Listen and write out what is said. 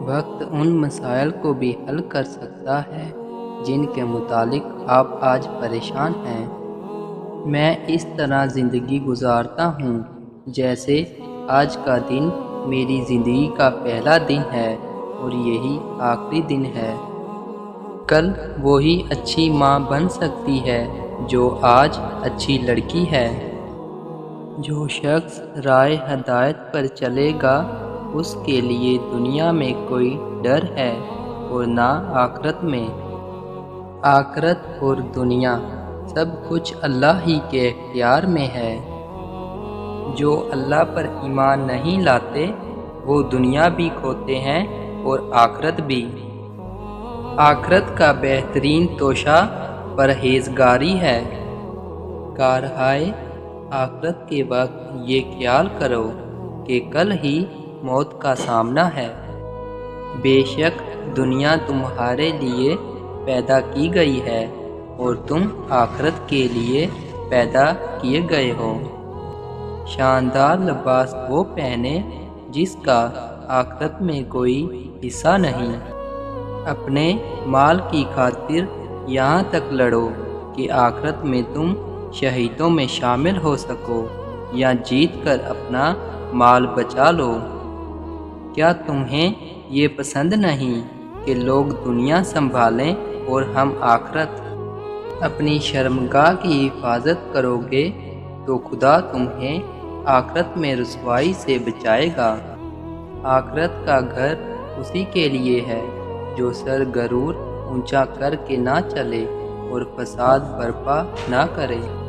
وقت ان مسائل کو بھی حل کر سکتا ہے جن کے متعلق آپ آج پریشان ہیں۔ میں اس طرح زندگی گزارتا ہوں جیسے آج کا دن میری زندگی کا پہلا دن ہے اور یہی آخری دن ہے۔ کل وہی اچھی ماں بن سکتی ہے جو آج اچھی لڑکی ہے۔ جو شخص راہ ہدایت پر چلے گا اس کے لیے دنیا میں کوئی ڈر ہے اور نہ آخرت میں۔ آخرت اور دنیا سب کچھ اللہ ہی کے اختیار میں ہے۔ جو اللہ پر ایمان نہیں لاتے وہ دنیا بھی کھوتے ہیں اور آخرت بھی۔ آخرت کا بہترین توشہ پرہیزگاری ہے۔ کارہائے آخرت کے وقت یہ خیال کرو کہ کل ہی موت کا سامنا ہے۔ بے شک دنیا تمہارے لیے پیدا کی گئی ہے اور تم آخرت کے لیے پیدا کیے گئے ہو۔ شاندار لباس وہ پہنے جس کا آخرت میں کوئی حصہ نہیں۔ اپنے مال کی خاطر یہاں تک لڑو کہ آخرت میں تم شہیدوں میں شامل ہو سکو یا جیت کر اپنا مال بچا لو۔ کیا تمہیں یہ پسند نہیں کہ لوگ دنیا سنبھالیں اور ہم آخرت؟ اپنی شرمگاہ کی حفاظت کرو گے تو خدا تمہیں آخرت میں رسوائی سے بچائے گا۔ آخرت کا گھر اسی کے لیے ہے جو سر غرور اونچا کر کے نہ چلے اور فساد برپا نہ کرے۔